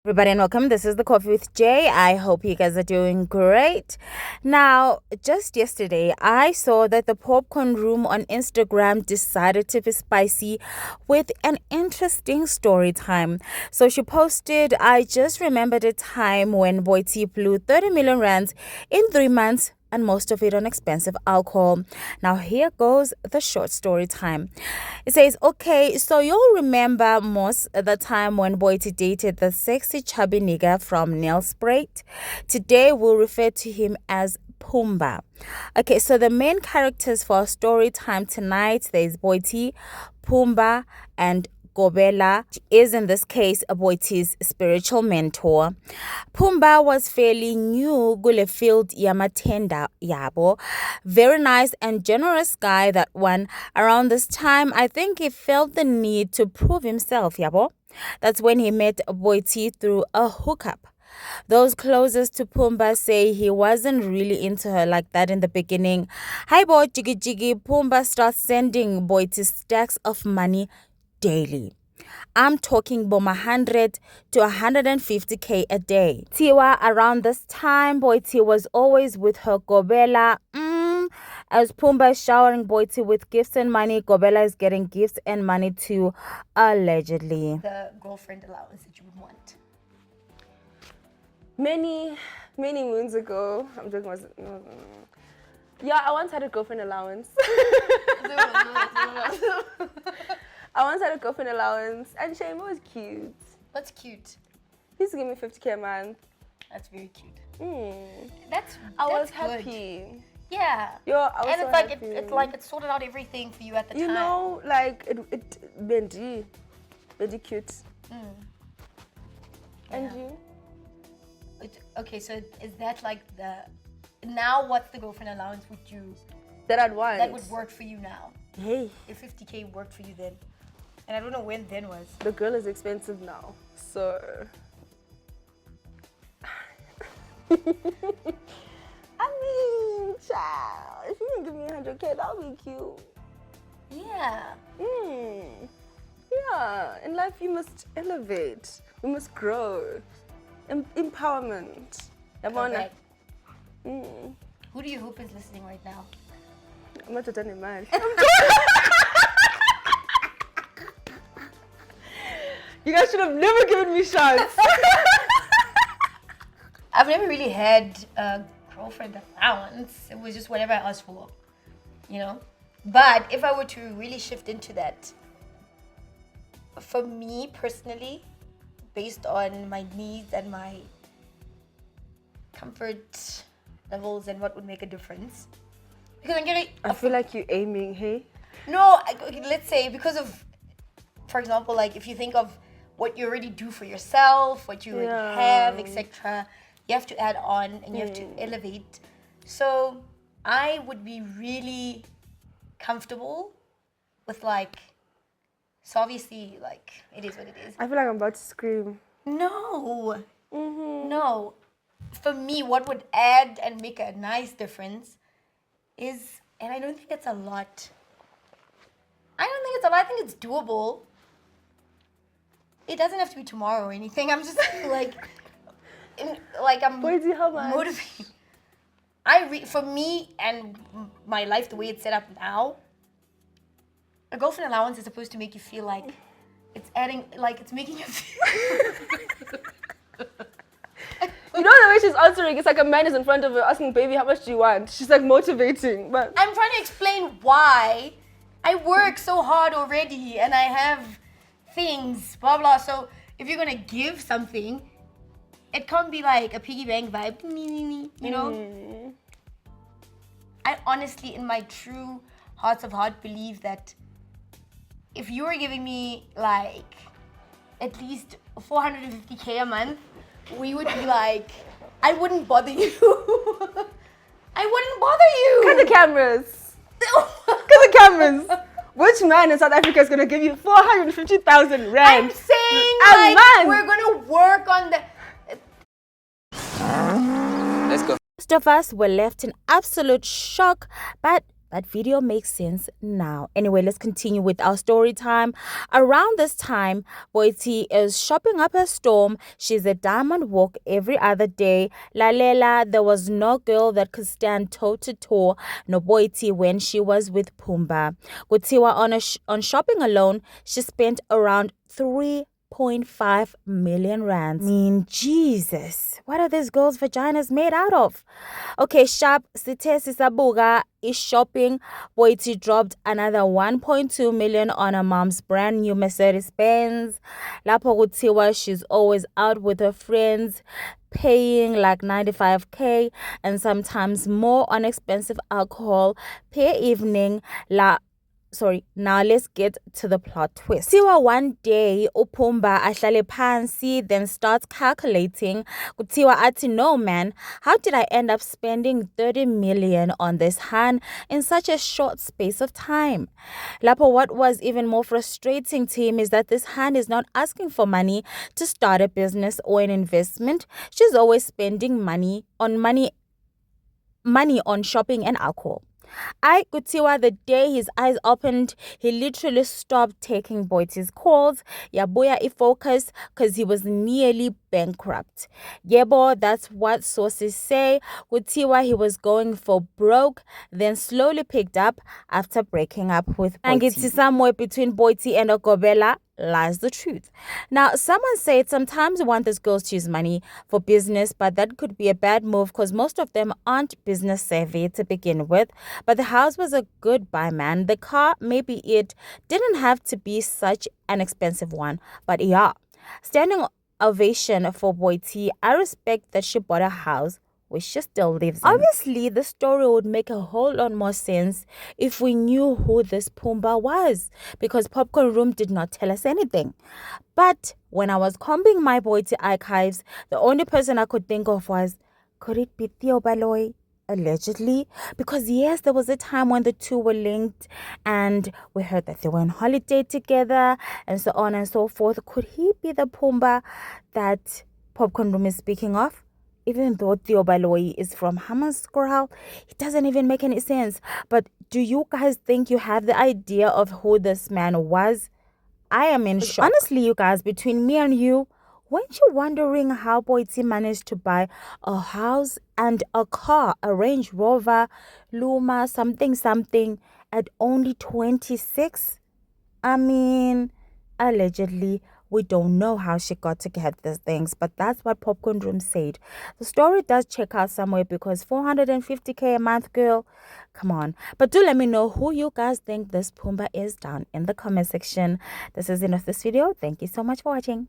Everybody and welcome. This is the Coffee with Jay. I hope you guys are doing great. Now, just yesterday, I saw that the Popcorn Room on Instagram decided to be spicy with an interesting story time. So she posted, I just remembered a time when Boity blew 30 million rands in 3 months and most of it on expensive alcohol. Now, here goes the short story time. It says, okay, so you'll remember most the time when Boity dated the sexy chubby nigger from Nelspruit. Today, we'll refer to him as Pumbaa. Okay, so the main characters for our story time tonight, there's Boity, Pumbaa, and Gobela is in this case Boity's spiritual mentor. Pumbaa was fairly new kule field yamatenda yabo. Very nice and generous guy, that one. Around this time, I think he felt the need to prove himself, yabo. That's when he met Boity through a hookup. Those closest to Pumbaa say he wasn't really into her like that in the beginning. Hi boy, jiggy jiggy. Pumbaa starts sending Boity stacks of money daily. I'm talking from 100 to 150k a day. Tiwa, around this time, Boity was always with her Gobela. As Pumbaa is showering Boity with gifts and money, Gobela is getting gifts and money too, allegedly. The girlfriend allowance that you would want. Many moons ago, I'm joking. Yeah, I once had a girlfriend allowance. I once had a girlfriend allowance, and Shame was cute. What's cute? He used to give me 50k a month. That's very cute. I was good. happy. Yeah. I was and so it's like happy. it sorted out everything for you at the time. You know, like it bendy cute. And you? Okay, so is that like now what's the girlfriend allowance That I'd want. that would work for you now? Hey, If 50k worked for you then. And I don't know when then was. the girl is expensive now, so. I mean, child, if you can give me 100k, that would be cute. Yeah. Yeah, in life you must elevate. We must grow. Empowerment. Correct. Who do you hope is listening right now? I'm not done in mind. You guys should have never given me shots. I've never really had a girlfriend allowance. It was just whatever I asked for, you know? But if I were to really shift into that, for me personally, based on my needs and my comfort levels and what would make a difference, because I'm getting... I feel like you're aiming, hey? No, okay, let's say because of, for example, like if you think of what you already do for yourself, what you already have, etc., you have to add on and you have to elevate. So I would be really comfortable with so obviously it is what it is. I feel like I'm about to scream. No. No. For me, what would add and make a nice difference is, and I don't think it's a lot. I think it's doable. It doesn't have to be tomorrow or anything. I'm just I'm Boity, how much? motivated. For me and my life, the way it's set up now, a girlfriend allowance is supposed to make you feel like it's adding, it's making you feel. You know the way she's answering, it's like a man is in front of her asking, baby, how much do you want? She's like motivating, but... I'm trying to explain why I work so hard already and I have things, blah, blah. So if you're going to give something, it can't be like a piggy bank vibe, you know? I honestly, in my true hearts of heart, believe that if you were giving me at least 450k a month, we would be I wouldn't bother you. I wouldn't bother you. Cut the cameras. Cut the cameras. Which man in South Africa is going to give you 450,000 rand? I'm saying man. We're going to work on the... Most of us were left in absolute shock, but That video makes sense now. Anyway, let's continue with our story time. Around this time, Boity is shopping up a storm. She's at Diamond Walk every other day. Lalela, there was no girl that could stand toe-to-toe no Boity when she was with Pumbaa. Kutiwa on shopping alone, she spent around 3.5 million rands. I mean, Jesus, what are these girls' vaginas made out of? Okay, sharp, Sithe Sisabuga is shopping. Boity dropped another 1.2 million on her mom's brand new Mercedes Benz. Lapho kuthiwa she's always out with her friends, paying like 95k and sometimes more on expensive alcohol per evening. Now let's get to the plot twist. Kuthiwa one day uPumbaa ahlale phansi, then starts calculating. Kuthiwa athi, no man, how did I end up spending 30 million on this han in such a short space of time? Lapho, what was even more frustrating to him is that this han is not asking for money to start a business or an investment. She's always spending money on shopping and alcohol. Kutiwa, the day his eyes opened, he literally stopped taking Boity's calls. Yabuya focused because he was nearly bankrupt. Yebo, that's what sources say. Kutiwa, he was going for broke, then slowly picked up after breaking up with Boity. And somewhere between Boity and Okobela lies the truth. Now, someone said sometimes you want these girls to use money for business, but that could be a bad move because most of them aren't business savvy to begin with. But the house was a good buy, man. The car, maybe it didn't have to be such an expensive one, but yeah. Standing ovation for Boity. I respect that she bought a house which she still lives in. Obviously, the story would make a whole lot more sense if we knew who this Pumbaa was, because Popcorn Room did not tell us anything. But when I was combing my Boity archives, the only person I could think of was, could it be Theo Baloy? Allegedly, because yes, there was a time when the two were linked and we heard that they were on holiday together and so on and so forth. Could he be the Pumbaa that Popcorn Room is speaking of? Even though Theo Baloyi is from Hammanskraal, it doesn't even make any sense. But do you guys think you have the idea of who this man was? I am in shock. Honestly, you guys, between me and you, weren't you wondering how Boity managed to buy a house and a car, a Range Rover, Luma, something, at only 26? I mean, allegedly, we don't know how she got to get these things, but that's what Popcorn Room said. The story does check out somewhere because 450k a month, girl, come on. But do let me know who you guys think this Pumbaa is down in the comment section. This is the end of this video. Thank you so much for watching.